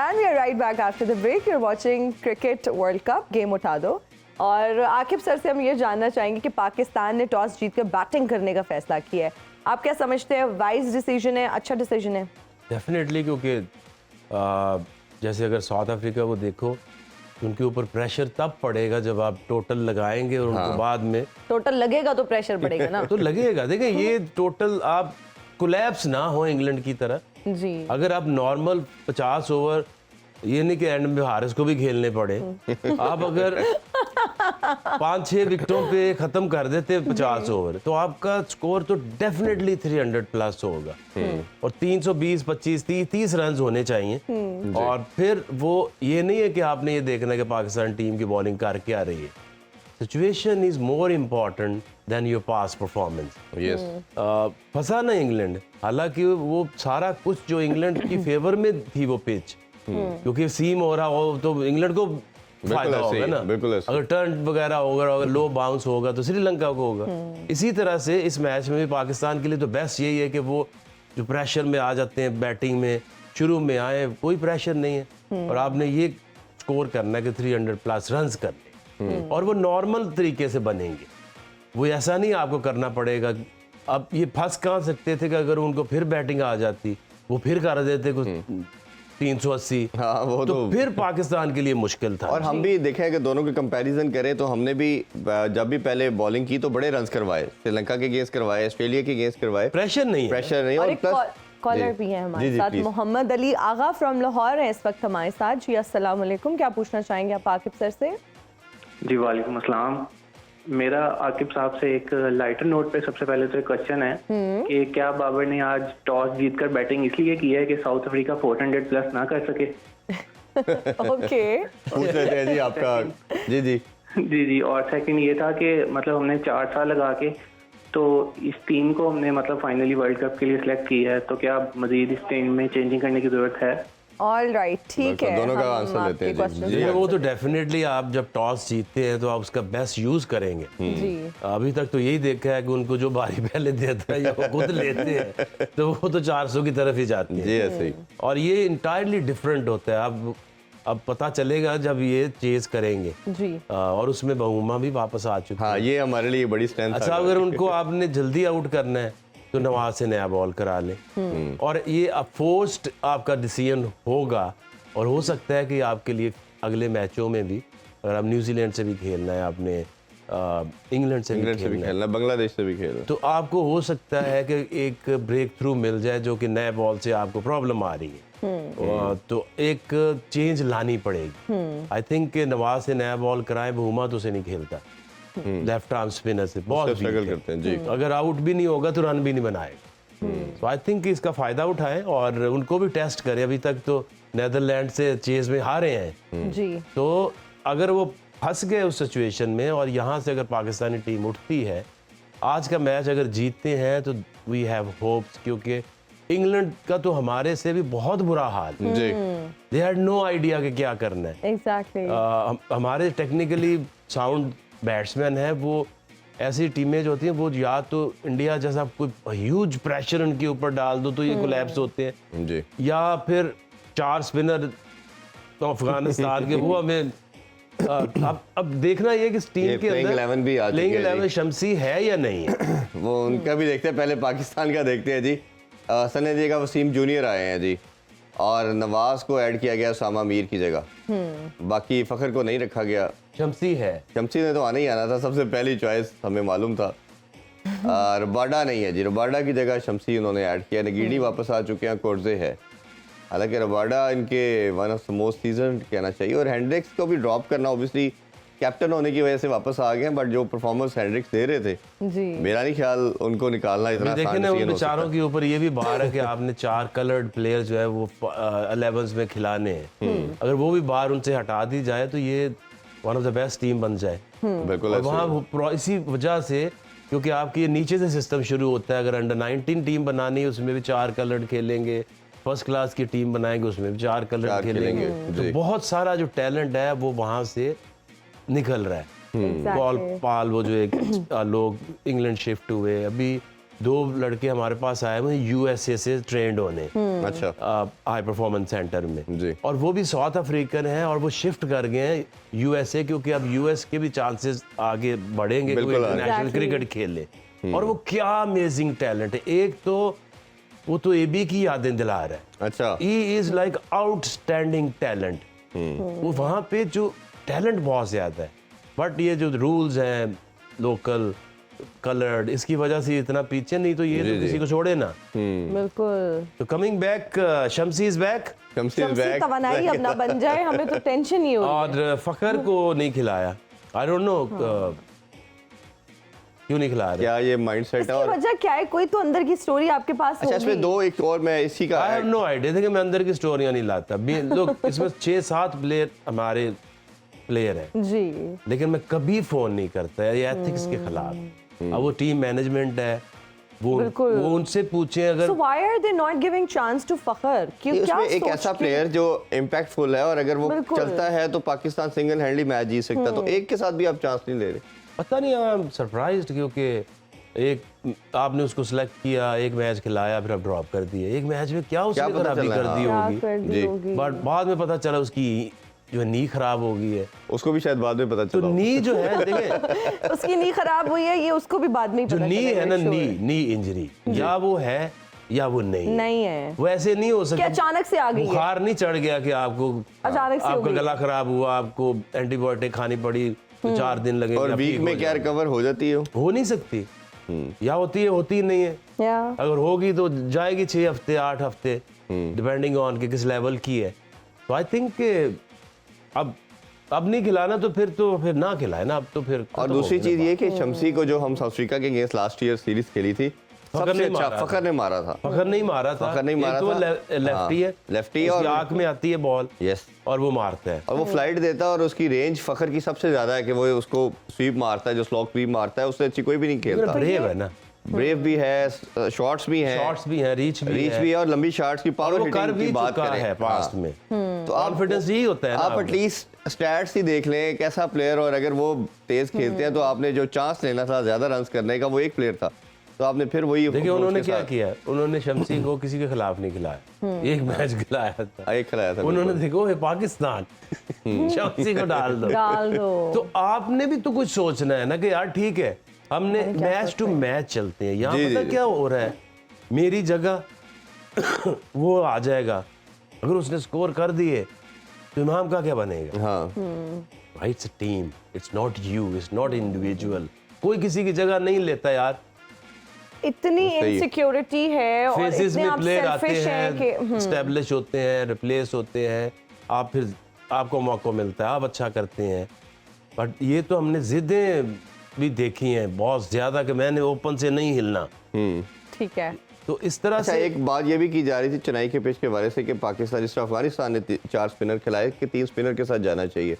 And we are right back after the break. You're watching Cricket World Cup, game उठा दो। और आकिब सर से हम ये जानना चाहेंगे कि पाकिस्तान ने टॉस जीतकर बैटिंग करने का फैसला किया है। आप क्या समझते हैं, वाइज डिसीजन है, अच्छा डिसीजन है? डेफिनेटली, क्योंकि जैसे अगर साउथ अफ्रीका को देखो, उनके ऊपर प्रेशर तब पड़ेगा जब आप टोटल लगाएंगे, और उनको बाद में टोटल लगेगा तो प्रेशर पड़ेगा ना। तो लगेगा। देखिए, ये टोटल आप कोलैप्स ना हो इंग्लैंड की तरह। जी। अगर आप नॉर्मल 50 ओवर, ये नहीं कि एंड में हारिस को भी खेलने पड़े, आप अगर 5-6 विकेटों पे खत्म कर देते 50 ओवर, तो आपका स्कोर तो डेफिनेटली 300 प्लस होगा, और 320, 25, 30 रन होने चाहिए। और फिर वो ये नहीं है कि आपने ये देखना है कि पाकिस्तान टीम की बॉलिंग कर क्या रही है। Situation is more important than your past performance. Yes. फंसा ना इंग्लैंड, हालांकि वो सारा कुछ जो इंग्लैंड की फेवर में थी वो पिच, क्योंकि सीम हो रहा हो तो इंग्लैंड को फायदा ऐसे होगा ही, ना। बिल्कुल ऐसे। अगर टर्न वगैरह होगा, अगर लो बाउंस होगा तो श्रीलंका को होगा। इसी तरह से इस मैच में भी पाकिस्तान के लिए तो बेस्ट यही है कि वो जो प्रेशर में आ जाते हैं बैटिंग में, शुरू में आए, कोई प्रेशर नहीं है, और आपने ये स्कोर करना है कि 300 प्लस रन करने, और वो नॉर्मल तरीके से बनेंगे। वो ऐसा नहीं आपको करना पड़ेगा। अब ये फंस कहाँ सकते थे कि अगर उनको फिर बैटिंग आ जाती, वो फिर कर देते कुछ 380, हाँ, वो तो तो फिर पाकिस्तान के लिए मुश्किल था। और हम भी देखें कि दोनों के कंपैरिजन करें तो हमने भी जब भी पहले बॉलिंग की तो बड़े रन्स करवाए, श्रीलंका के अगेंस्ट करवाए, ऑस्ट्रेलिया के अगेंस्ट करवाए, प्रेशर नहीं है। प्रेशर नहीं। और और एक प्लस कॉलर भी है हमारे साथ, मोहम्मद अली आगा फ्रॉम लाहौर है इस वक्त हमारे साथ। जी अस्सलाम वालेकुम, क्या पूछना चाहेंगे आप आकिब सर से? जी वालेकुम अस्सलाम। मेरा आकिब साहब से एक लाइटर नोट पे सबसे पहले तो एक क्वेश्चन है कि क्या बाबर ने आज टॉस जीतकर बैटिंग इसलिए की है कि साउथ अफ्रीका 400 प्लस ना कर सके? ओके। पूछ लेते हैं जी आपका। जी जी जी जी। और सेकंड ये था कि मतलब हमने 4 साल लगा के तो इस टीम को हमने मतलब फाइनली वर्ल्ड कप के लिए सिलेक्ट किया है, तो क्या मजीद इस टीम में चेंजिंग करने की जरूरत है? ऑल राइट, ठीक है, दोनों का हम आंसर आपके लेते हैं जी। questions जी, का- वो तो डेफिनेटली आप जब टॉस जीतते हैं तो आप उसका बेस्ट यूज करेंगे। जी अभी तक तो यही देखा है कि उनको जो बारी पहले देता है या वो खुद लेते हैं तो वो तो 400 की तरफ ही जाती है। जी ऐसे ही। और ये इंटायरली डिफरेंट होता है। अब पता चलेगा जब ये चेज करेंगे। जी और उसमें बहुमा भी वापस आ चुकी हाँ है। ये हमारे लिए बड़ी स्ट्रेंथ अच्छा, अगर उनको आपने जल्दी आउट करना है तो नवाज से नया बॉल करा लें। और ये फोर्स्ड आपका डिसीजन होगा और हो सकता है कि आपके लिए अगले मैचों में भी, अगर आप न्यूजीलैंड से भी खेलना है, आपने इंग्लैंड से भी इंग्लैंड से भी खेलना है, खेलना, बांग्लादेश से भी खेलना। तो आपको हो सकता है कि एक ब्रेक थ्रू मिल जाए जो कि नए बॉल से आपको प्रॉब्लम आ रही है। तो एक चेंज लानी पड़ेगी। आई थिंक नवाज से नया बॉल कराए, बहुमा तो से नहीं खेलता लेफ्ट आर्म स्पिनर से बहुत स्ट्रगल weak है। करते हैं जी। अगर आउट भी नहीं होगा तो रन भी नहीं बनाएगा। तो आई थिंक इसका फायदा उठाएं और उनको भी टेस्ट करें। अभी तक तो नेदरलैंड से चेज में हारे हैं, जी तो अगर वो फंस गए उस सिचुएशन में और यहाँ से अगर पाकिस्तानी टीम उठती है, आज का मैच अगर जीतते हैं तो वी हैव होप्स, क्योंकि इंग्लैंड का तो हमारे से भी बहुत बुरा हाल। जी दे हैड नो आइडिया कि क्या करना है। एग्जैक्टली हमारे टेक्निकली साउंड बैट्समैन है, वो ऐसी टीमें जो होती हैं वो या तो इंडिया जैसा कोई ह्यूज प्रेशर उनके ऊपर डाल दो तो ये कोलैप्स होते हैं, जी या फिर 4 स्पिनर तो अफगानिस्तान के वो हमें अब देखना ये कि इस टीम ये के playing अंदर 11 भी आ चुके प्लेइंग हैं जी। 11 शमसी है या नहीं है। वो उनका भी देखते हैं, पहले पाकिस्तान का देखते हैं जी। सने जी का वसीम जूनियर आए हैं जी, और नवाज को ऐड किया गया उसामा मीर की जगह। बाकी फखर को नहीं रखा गया। शमसी है, शमसी ने तो आना ही आना था, सबसे पहली चॉइस हमें मालूम था। रबाडा नहीं है जी, रबाडा की जगह शमसी उन्होंने ऐड किया। नगीडी वापस आ चुके हैं, कोर्जे है। हालांकि रबाडा इनके one of the most season कहना चाहिए, और हैंड्रिक्स को भी ड्रॉप करना ऑब्वियसली कैप्टन होने की वजह से वापस आ गए, बट जो परफॉर्मेंस हैंड्रिक्स दे रहे थे, जी मेरा नहीं ख्याल उनको निकालना इतना देखें आसान ना, उन decision हो सकता बेचारों है। के ऊपर ये भी बाहर है कि आपने 4 कलर्ड प्लेयर जो है वो 11s में खिलाने हैं। अगर वो भी बाहर उनसे हटा दी जाए तो ये one of the best team बन जाए। बिल्कुल और ऐसे ही। वहाँ इसी वजह से, क्योंकि आपकी ये नीचे से सिस्टम शुरू होता है। अगर अंडर 19 टीम बनानी है उसमें भी 4 कलर्ड खेलेंगे, फर्स्ट क्लास की टीम बनाएंगे उसमें भी 4 कलर्ड 4 खेलेंगे। खेलेंगे, तो जी। बहुत सारा जो टैलेंट है वो वहाँ से निकल रहा है। पॉल पाल वो जो एक लोग इंग्लैंड शिफ्ट हुए, अभी 2 लड़के हमारे पास आए हुए यूएसए से ट्रेंड होने अच्छा हाई परफॉर्मेंस सेंटर में, जी। और वो भी साउथ अफ्रीकन हैं और वो शिफ्ट कर गए हैं यूएसए, क्योंकि अब यूएस के भी चांसेस आगे बढ़ेंगे कि वो बिल्कुल, इंटरनेशनल Exactly. क्रिकेट खेले। और वो क्या अमेजिंग टैलेंट है। एक तो वो तो एबी की यादें दिला रहा है। अच्छा he is like outstanding talent. वो वहाँ पे जो टैलेंट बहुत ज्यादा है, बट ये जो रूल्स हैं लोकल कलर्ड, इसकी वजह से इतना पीछे, नहीं तो ये तो किसी को छोड़े ना। बिल्कुल। तो coming back, Shamsi is back. Shamsi is Shamsi back. तवानाई अब ना बन जाए, हमें तो टेंशन ही हो रही है। और फखर को नहीं खिलाया, आई डोंट नो क्यों नहीं खिला रहे। क्या ये माइंडसेट है? इसकी और वजह क्या है? कोई तो अंदर की स्टोरी आपके पास अच्छा इसमें होगी। 2 एक और मैं इसी का आई हैव नो आइडिया। देखिए मैं अंदर की स्टोरियां नहीं लाता। लोग इसमें 6-7 प्लेयर हमारे प्लेयर हैं, जी लेकिन मैं कभी फोन नहीं करता है, ये एथिक्स के खिलाफ। अब वो टीम मैनेजमेंट है, बिल्कुल। वो उनसे पूछे अगर So why are they not giving chance to फखर? क्यों क्या उसमें एक सोच ऐसा के- प्लेयर जो इम्पैक्टफुल है, और अगर वो बिल्कुल। चलता है तो पाकिस्तान सिंगल हैंडली मैच जीत सकता है, तो एक के साथ भी आप चांस नहीं ले रहे। पता नहीं, आई एम सरप्राइज्ड, क्योंकि एक आपने उसको सिलेक्ट किया, एक मैच खिलाया, फिर आप ड्रॉप कर दिए। एक मैच में क्या उसने पता खराबी चला? कर दी क्या होगी, कर दी जी। होगी? बट बाद में पता चला उसकी जो नी खराब हो गई है। उसको भी शायद बाद में पता तो चला। नी जो है देखें, उसकी नी खराब हुई है, ये उसको भी बाद में ही जो पता नी चलेगा, है ना, sure। नी इंजरी, या वो है या वो नहीं नहीं है वो ऐसे नहीं हो कि सकता। अचानक से आ गई है। बुखार नहीं चढ़ गया कि आपको अचानक से हो आपका गई। गला खराब हुआ, आपको एंटीबायोटिक खानी पड़ी, तो 4 दिन लगे। और वीक में क्या रिकवर हो जाती है? हो नहीं सकती, या होती है, होती नहीं है। या अगर होगी तो जाएगी 6 हफ्ते 8 हफ्ते, डिपेंडिंग ऑन कि किस लेवल की है। तो आई थिंक अब नहीं खिलाना तो फिर ना खिलाए ना, अब तो फिर और खत्म दूसरी हो गई चीज ये कि शमसी को जो हम साउथ अफ्रीका के अगेंस्ट लास्ट ईयर सीरीज खेली थी, सबसे अच्छा फखर ने मारा था। फखर नहीं मारा था, फखर नहीं मारा तो था। लेफ्टी है, लेफ्टी उसकी और आंख में आती है बॉल यस, और वो मारता है। और वो फ्लाइट देता है और उसकी रेंज फखर की सबसे ज्यादा है कि वो उसको स्वीप मारता है, जो स्लॉक स्वीप मारता है उससे अच्छी कोई भी नहीं खेलता। ब्रेव है ना, ब्रेव भी है, शॉट्स भी हैं, शॉट्स भी हैं, रीच भी है और लंबी शॉट्स की पावर वो कर हिटिंग भी की बात चुका करें है पास्ट में। तो कॉन्फिडेंस यही होता है ना, आप एटलीस्ट स्टैट्स ही देख लें कैसा प्लेयर, और अगर वो तेज खेलते हैं तो आपने जो चांस लेना था ज्यादा रन करने का वो एक प्लेयर था, तो आपने फिर वही देखिए उन्होंने क्या किया, उन्होंने शमसी को किसी के खिलाफ नहीं खिलाया, एक मैच खिलाया था, एक खिलाया था उन्होंने देखो ये पाकिस्तान शमसी को डाल दो। तो आपने भी तो कुछ सोचना है ना कि यार ठीक है, हमने मैच टू मैच चलते हैं, यहाँ पता क्या हो रहा है, मेरी जगह वो आ जाएगा, अगर उसने स्कोर कर दिए तो इमाम का क्या बनेगा। हाँ it's a team, it's not you, it's not individual, कोई किसी की जगह नहीं लेता यार। इतनी इनसिक्योरिटी है और फेसेस इतने में आप प्लेयर आते सेल्फिश हैं कि हैं, एस्टेब्लिश होते हैं, रिप्लेस होते हैं, आप फिर आपको मौका मिलता है, आप अच्छा करते हैं। बट ये तो हमने जिद्दें भी देखी हैं बहुत ज्यादा कि मैंने ओपन से नहीं हिलना। ठीक है, तो इस तरह अच्छा, से एक बात ये भी की जा रही थी चेन्नई के पिच के बारे से कि पाकिस्तान, जिस तरह अफगानिस्तान ने 4 स्पिनर खिलाए कि 3 स्पिनर के साथ जाना चाहिए।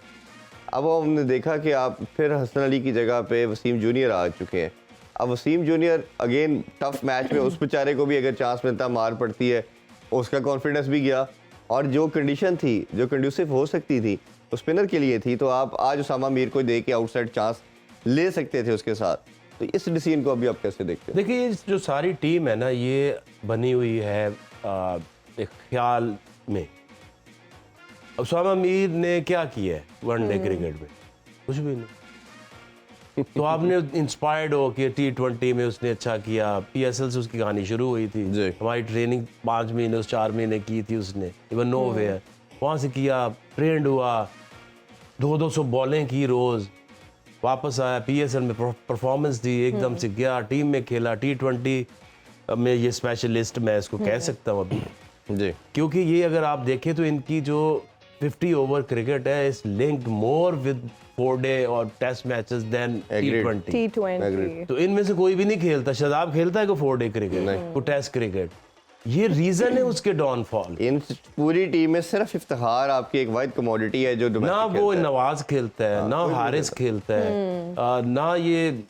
अब वो हमने देखा कि आप फिर हसन अली की जगह पे वसीम जूनियर आ चुके हैं। अब Wasim junior again tough match में उस बेचारे को भी अगर चांस मिलता, मार पड़ती है, उसका कॉन्फिडेंस भी गया, और जो कंडीशन थी, जो कंड्यूसिव हो सकती थी वो स्पिनर के लिए थी, तो आप आज उसामा मीर को दे के आउटसाइड चांस ले सकते थे उसके साथ। तो इस डिसीजन को अभी आप कैसे देखते हैं? देखिए ये जो सारी टीम है ना, ये बनी हुई है एक ख्याल में। उसामा मीर ने क्या किया है वनडे क्रिकेट में? कुछ भी नहीं। तो आपने इंस्पायर्ड हो कि T20 में उसने अच्छा किया, PSL से उसकी कहानी शुरू हुई थी, हमारी ट्रेनिंग 5 महीने 4 महीने की थी उसने, इवन नो वे, वहाँ से किया, ट्रेंड हुआ, 200 बॉलें की रोज़, वापस आया, PSL में परफॉर्मेंस दी, एकदम से गया, टीम में खेला, T20 में ये स्पेशलिस्ट मैं इसको कह सकता हूँ अभी जी, क्योंकि ये अगर आप देखें तो इनकी जो 50 ओवर क्रिकेट है is linked more with 4 day और test matches then T20। T20 तो इनमें से कोई भी नहीं खेलता। शादाब खेलता है को 4 डे क्रिकेट, को टेस्ट क्रिकेट, ये रीजन है उसके डाउनफॉल। इन पूरी टीम में सिर्फ इफ्तिखार आपकी एक वाइड कमोडिटी है जो ना वो नवाज खेलता है, ना हारिस खेलता है, ना ये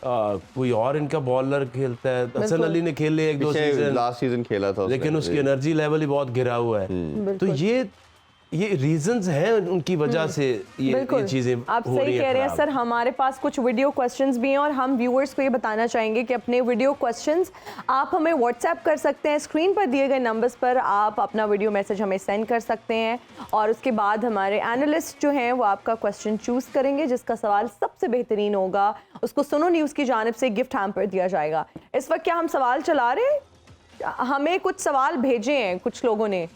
कोई और इनका बॉलर खेलता है। हसन अली ने खेले 1-2 सीजन, लास्ट सीजन खेला था लेकिन उसकी एनर्जी लेवल ही बहुत गिरा हुआ है। तो ये रीजंस हैं उनकी वजह से ये चीजें आप हो सही रही कह रहे हैं खराब। सर। हमारे पास कुछ वीडियो क्वेश्चंस भी हैं और हम व्यूअर्स को ये बताना चाहेंगे कि अपने वीडियो क्वेश्चंस आप हमें व्हाट्सएप कर सकते हैं, स्क्रीन पर दिए गए नंबर्स पर आप अपना वीडियो मैसेज हमें सेंड कर सकते हैं, और उसके बाद हमारे एनालिस्ट जो हैं वो आपका क्वेश्चन चूज़ करेंगे, जिसका सवाल सबसे बेहतरीन होगा उसको सुनो न्यूज़ की जानिब से गिफ्ट हैम्पर दिया जाएगा। इस वक्त क्या हम सवाल चला रहे हैं? हमें कुछ सवाल भेजे हैं कुछ लोगों ने।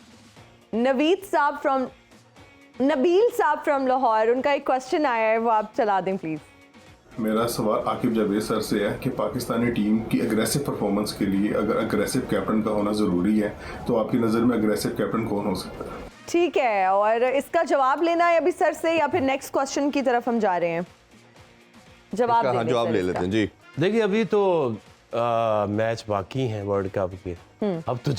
नबील साहब फ्रॉम लाहौर, उनका एक क्वेश्चन आया है, वो आप चला दें प्लीज। मेरा सवाल आकिब जावेद सर से है कि पाकिस्तानी टीम की अग्रेसिव परफॉर्मेंस के लिए अगर अग्रेसिव कैप्टन का होना ज़रूरी है तो आपकी नज़र में अग्रेसिव कैप्टन कौन हो सकता है? ठीक है, और इसका जवाब लेना है अभी सर से या फिर नेक्स्ट क्वेश्चन की तरफ हम जा रहे हैं? जवाब ले लेते हैं जी। देखिए अभी तो मैच बाकी हैं वर्ल्ड कप के, अब तो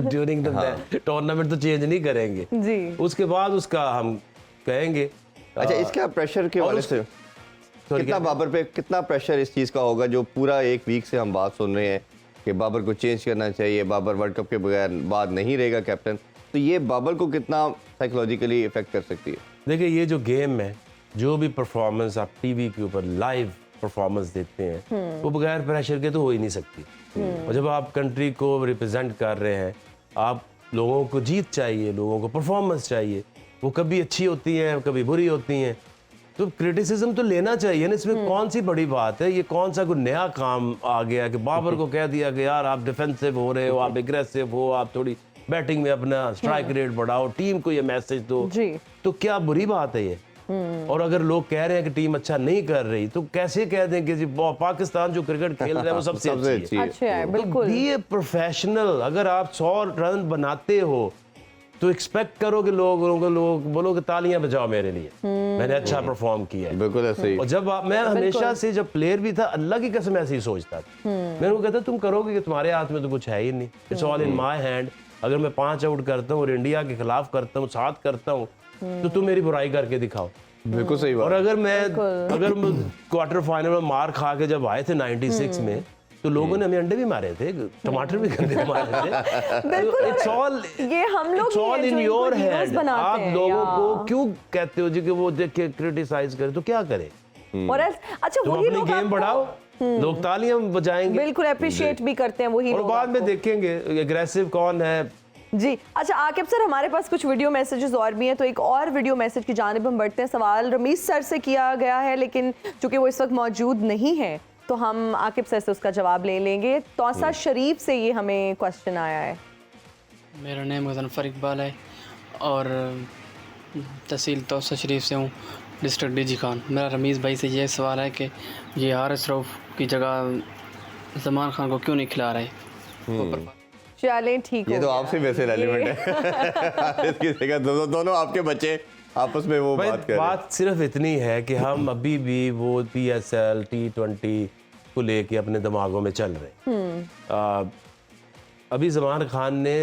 ड्यूरिंग द टूर्नामेंट तो चेंज नहीं करेंगे जी, उसके बाद उसका हम कहेंगे। अच्छा, इसका प्रेशर के हवाले से कितना बाबर पे कितना प्रेशर इस चीज़ का होगा जो पूरा एक वीक से हम बात सुन रहे हैं कि बाबर को चेंज करना चाहिए, बाबर वर्ल्ड कप के बगैर बाद नहीं रहेगा कैप्टन, तो ये बाबर को कितना साइकोलॉजिकली इफेक्ट कर सकती है? देखिए ये जो गेम है, जो भी परफॉर्मेंस आप टीवी के ऊपर लाइव परफॉर्मेंस देते हैं वो बगैर प्रेशर के तो हो ही नहीं सकती। और जब आप कंट्री को रिप्रेजेंट कर रहे हैं, आप लोगों को जीत चाहिए, लोगों को परफॉर्मेंस चाहिए, वो कभी अच्छी होती हैं कभी बुरी होती हैं, तो क्रिटिसिज्म तो लेना चाहिए ना। इसमें कौन सी बड़ी बात है? ये कौन सा कोई नया काम आ गया कि बाबर को कह दिया कि यार आप डिफेंसिव हो रहे हो, आप एग्रेसिव हो, आप थोड़ी बैटिंग में अपना स्ट्राइक रेट बढ़ाओ, टीम को ये मैसेज दो, तो क्या बुरी बात है ये? और अगर लोग कह रहे हैं कि टीम अच्छा नहीं कर रही तो कैसे कह दें कि जी पाकिस्तान जो क्रिकेट खेल रहा है वो सबसे अच्छी है? अच्छा है, बिल्कुल। Be a professional. अगर आप 100 रन बनाते हो तो एक्सपेक्ट करो कि लोग बोलो कि तालियां बजाओ मेरे लिए, मैंने अच्छा परफॉर्म किया है। बिल्कुल ऐसे ही। और जब मैं हमेशा से जब प्लेयर भी था, अल्लाह की कसम ऐसे ही सोचता था। मैं उनको कहता तुम करोगे कि तुम्हारे हाथ में तो कुछ है ही नहीं, it's all in my hand. अगर मैं 5 आउट करता हूँ और इंडिया के खिलाफ करता हूँ, 7 करता हूँ, तो तुम मेरी बुराई करके दिखाओ। बिल्कुल सही बात। और अगर मैं क्वार्टर फाइनल में मार खा के जब आए थे 96 में, तो लोगों ने हमें अंडे भी मारे थे, टमाटर भी गंदे मारे थे। इट्स ऑल ये हम लोग it's all in your hand. आप लोगों को या। क्यों कहते हो जी कि वो देख के क्रिटिसाइज करे, तो क्या करे? और अच्छा तुम वही अपनी लोग गेम आपको बढ़ाओ, लोग तालियां बजाएंगे बिल्कुल अप्रिशिएट भी करते हैं वही और लोग बाद में आपको। देखेंगे एग्रेसिव कौन है। जी अच्छा आकिब सर, हमारे पास कुछ वीडियो मैसेजेस और भी हैं, तो एक और वीडियो मैसेज की जानिब हम बढ़ते हैं। सवाल रमीज सर से किया गया है, लेकिन चूंकि वो इस वक्त मौजूद नहीं है तो हम आकिब सर से उसका जवाब ले लेंगे। तौसा शरीफ से ये हमें क्वेश्चन आया है। मेरा नेम गज़नफ़र इकबाल है और तहसील तौसा शरीफ से हूँ, डिस्ट्रिक्ट डीजी खान। मेरा रमीज़ भाई से ये सवाल है कि ये हारिस रऊफ़ की जगह ज़मान खान को क्यों नहीं खिला रहे? चलें ठीक ये हो तो गया। आपसे वैसे रेलिवेंट है। इसकी जगह दोनों आपके बच्चे आपस में वो भाई बात कर रहे हैं। बात सिर्फ इतनी है कि हम अभी भी वो PSL T20 को लेके अपने दिमागों में चल रहे हैं। अभी ज़मान खान ने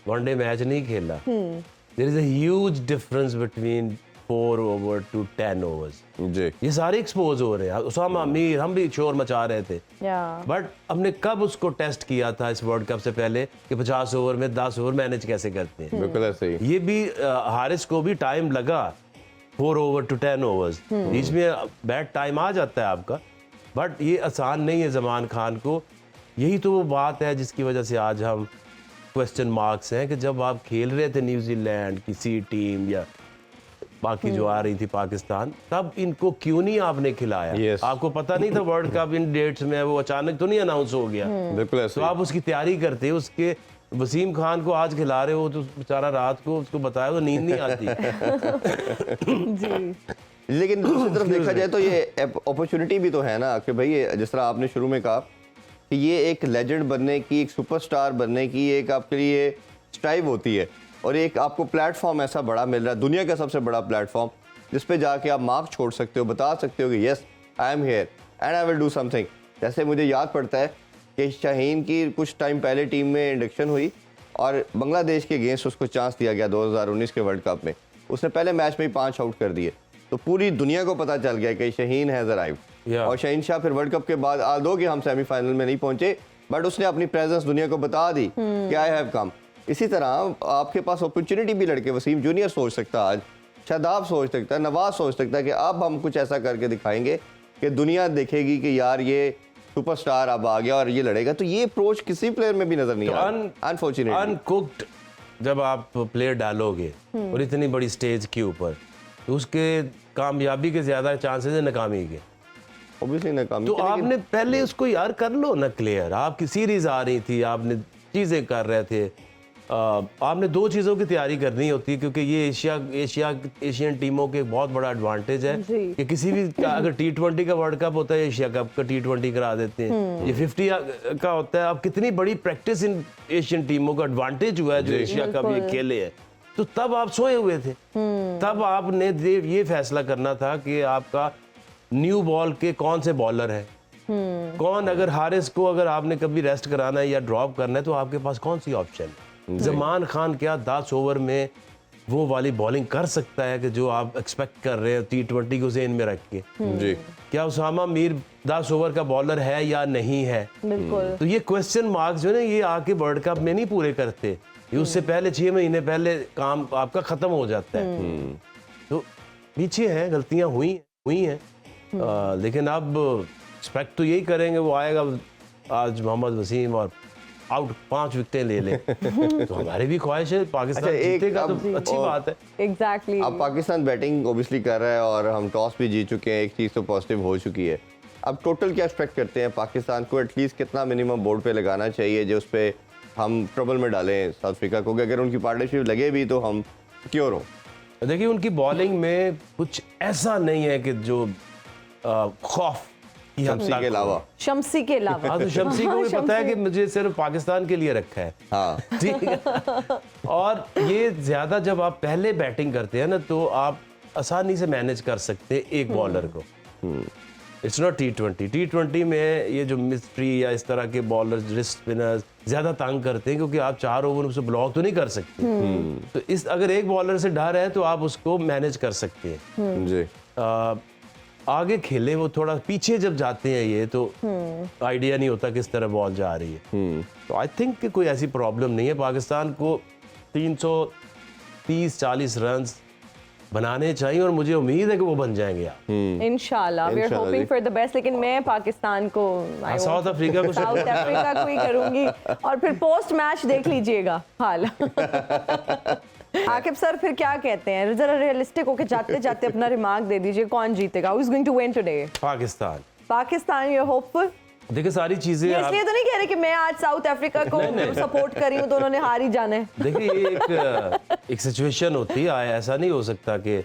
वनडे मैच नहीं खेला। There is a huge difference between 4 over to 10 overs. जी ये सारे एक्सपोज हो रहे हैं। उसामा मीर, हम भी शोर मचा रहे थे, या। बट हमने कब उसको टेस्ट किया था इस वर्ल्ड कप से पहले कि 50 ओवर में 10 ओवर मैनेज कैसे करते हैं। बिल्कुल ऐसे ही। ये भी हारिस को भी टाइम लगा 4 ओवर टू 10 ओवर्स, बीच में बैड टाइम आ जाता है आपका, बट ये आसान नहीं है ज़मान खान को। यही तो वो बात है जिसकी वजह से आज हम क्वेश्चन मार्क्स हैं कि जब आप खेल रहे थे न्यूजीलैंड की सी टीम या बाकी जो आ रही थी पाकिस्तान, तब इनको क्यों नहीं आपने खिलाया? Yes. आपको पता नहीं था वर्ल्ड कप इन डेट्स में, वो अचानक तो नहीं अनाउंस हो गया। बिल्कुल ऐसे तो ही। आप उसकी तैयारी करते, उसके वसीम खान को आज खिला रहे हो तो बेचारा रात को उसको बताया तो नींद नहीं आती। जी लेकिन दूसरी तरफ देखा जाए तो ये अपॉर्चुनिटी भी तो है ना कि भाई ये जिस तरह आपने शुरू में कहा कि ये एक लेजेंड बनने की, एक सुपरस्टार बनने की एक आपके लिए स्ट्राइव होती है, और एक आपको प्लेटफॉर्म ऐसा बड़ा मिल रहा है, दुनिया का सबसे बड़ा प्लेटफॉर्म, जिस पे जाके आप मार्क छोड़ सकते हो, बता सकते हो कि yes I am here and I will do something. जैसे मुझे याद पड़ता है कि शाहीन की कुछ टाइम पहले टीम में इंडक्शन हुई और बांग्लादेश के अगेंस्ट उसको चांस दिया गया 2019 के वर्ल्ड कप में। उसने पहले मैच में ही 5 आउट कर दिए, तो पूरी दुनिया को पता चल गया कि शाहीन हैज़ अराइव्ड। और शाहीन शाह फिर वर्ल्ड कप के बाद दो कि हम सेमीफाइनल में नहीं पहुंचे, बट उसने अपनी प्रेजेंस दुनिया को बता दी कि आई हैव कम। इसी तरह आपके पास अपॉर्चुनिटी भी लड़के, वसीम जूनियर सोच सकता है, आज शादाब सोच सकता है, नवाज सोच सकता है कि अब हम कुछ ऐसा करके दिखाएंगे कि दुनिया देखेगी कि यार ये सुपरस्टार अब आ गया और ये लड़ेगा। तो ये अप्रोच किसी प्लेयर में भी नजर नहीं आ रहा, अनफॉर्चुनेटली। अनकुक्ड जब आप प्लेयर डालोगे और इतनी बड़ी स्टेज के ऊपर, तो उसके कामयाबी के ज्यादा चांसेस है नाकामी के। ऑब्वियसली नाकामी। तो आपने पहले उसको यार कर लो ना क्लियर। आपकी सीरीज आ रही थी, आपने चीजें कर रहे थे, आपने 2 चीज़ों की तैयारी करनी होती है, क्योंकि ये एशियन टीमों के बहुत बड़ा एडवांटेज है कि किसी भी अगर T20 का वर्ल्ड कप होता है, एशिया कप का T20 करा देते हैं, ये 50 का होता है। अब कितनी बड़ी प्रैक्टिस इन एशियन टीमों का एडवांटेज हुआ है जो एशिया कप ये खेले हैं। तो तब आप सोए हुए थे, तब आपने ये फैसला करना था कि आपका न्यू बॉल के कौन से बॉलर है, कौन, अगर हारिस को अगर आपने कभी रेस्ट कराना है या ड्रॉप करना है तो आपके पास कौन सी ऑप्शन है। ज़मान खान क्या 10 ओवर में वो वाली बॉलिंग कर सकता है कि जो आप एक्सपेक्ट कर रहे हैं T20 को ज़हन में रख के? जी। क्या उसामा मीर 10 ओवर का बॉलर है या नहीं है? बिल्कुल। तो ये क्वेश्चन मार्क्स जो है ना, ये आके वर्ल्ड कप में नहीं पूरे करते, ये उससे पहले 6 महीने पहले काम आपका खत्म हो जाता है। तो पीछे हैं, गलतियां हुई हैं, लेकिन अब एक्सपेक्ट तो यही करेंगे वो आएगा आज मोहम्मद वसीम और आउट 5 विकेटें ले ले। तो हमारी भी ख्वाहिश है पाकिस्तान अच्छा, एक जीतेगा तो अब अच्छी बात है। एग्जैक्टली। अब पाकिस्तान बैटिंग ओबियसली कर रहा है और हम टॉस भी जीत चुके हैं, एक चीज़ तो पॉजिटिव हो चुकी है। अब टोटल क्या एक्सपेक्ट करते हैं पाकिस्तान को, एटलीस्ट कितना मिनिमम बोर्ड पे लगाना चाहिए जो उस पर हम ट्रबल में डालें साउथ अफ्रीका को, कि अगर उनकी पार्टनरशिप लगे भी तो हम क्योर हो? देखिए उनकी बॉलिंग में कुछ ऐसा नहीं है कि जो खौफ कि हम शम्सी के अलावा शम्सी के अलावा हाँ, तो शम्सी को भी पता है कि मुझे सिर्फ पाकिस्तान के लिए रखा है। हाँ ठीक है। और ये ज्यादा जब आप पहले बैटिंग करते हैं ना तो आप आसानी से मैनेज कर सकते हैं एक बॉलर को। इट्स नॉट T20 में ये जो मिस्ट्री या इस तरह के बॉलर्स रिस्ट स्पिनर्स ज्यादा तंग करते हैं क्योंकि आप 4 ओवर उसे ब्लॉक तो नहीं कर सकते। तो इस अगर एक बॉलर से डर है तो आप उसको मैनेज कर सकते हैं। जी आगे खेले वो थोड़ा पीछे जब जाते हैं ये तो आइडिया नहीं होता किस तरह बॉल जा रही है। तो आई थिंक कि कोई ऐसी प्रॉब्लम नहीं है। पाकिस्तान को 330-40 रन बनाने चाहिए और मुझे उम्मीद है कि वो बन जाएंगे यार। इंशाल्लाह we are hoping for the best. लेकिन मैं पाकिस्तान को साउथ अफ्रीका को साउथ अफ्रीका को ही करूंगी और फिर पोस्ट मैच देख लीजिएगा हाल। आकिब सर फिर क्या कहते हैं, जरा रियलिस्टिक होके जाते जाते अपना रिमार्क दे दीजिए, कौन जीतेगा? Who is going to win today? Pakistan you are hopeful? देखिए सारी चीजें इसलिए तो नहीं कह रहे कि मैं आज साउथ अफ्रीका को सपोर्ट कर रही हूँ तो उन्होंने हार ही जाना है। देखिए ये एक सिचुएशन होती है, ऐसा नहीं हो सकता कि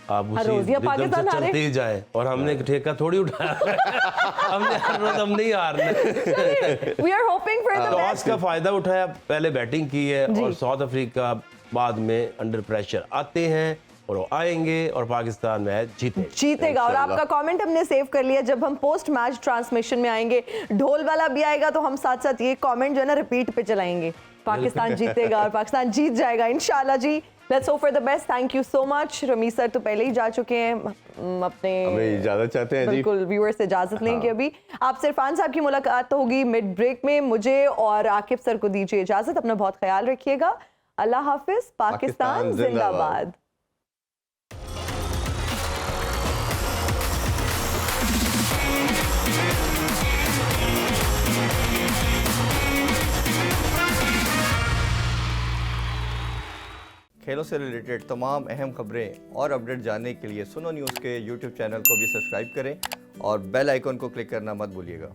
आप उसी रिदम से चलते ही जाए और हमने ठेका थोड़ी उठाया। हमने हर रोज हम नहीं हारना। We are hoping for the toss best. का फायदा उठाया, पहले बैटिंग की है और साउथ अफ्रीका बाद में अंडर प्रेशर आते हैं और वो आएंगे और पाकिस्तान मैच जीतेगा। और आपका कमेंट हमने सेव कर लिया। जब हम पोस्ट मैच ट्रांसमिशन में आएंगे ढोल वाला भी आएगा तो हम साथ साथ ये कमेंट जो है ना रिपीट पे चलाएंगे। पाकिस्तान जीतेगा और पाकिस्तान जीत जाएगा इंशाल्लाह जी। Let's hope for the best. Thank you so much. Ramiz sir तो पहले ही जा चुके हैं, अपने हमें इजाजत चाहते हैं जी। बिल्कुल व्यूअर्स से इजाजत लेंगे। अभी आपसे इरफान साहब की मुलाकात तो होगी मिड ब्रेक में। मुझे और आकिब सर को दीजिए इजाजत। अपना बहुत ख्याल रखिएगा। अल्लाह हाफिज। पाकिस्तान जिंदाबाद। खेलों से रिलेटेड तमाम अहम खबरें और अपडेट जानने के लिए सुनो न्यूज़ के YouTube चैनल को भी सब्सक्राइब करें और बेल आइकन को क्लिक करना मत भूलिएगा।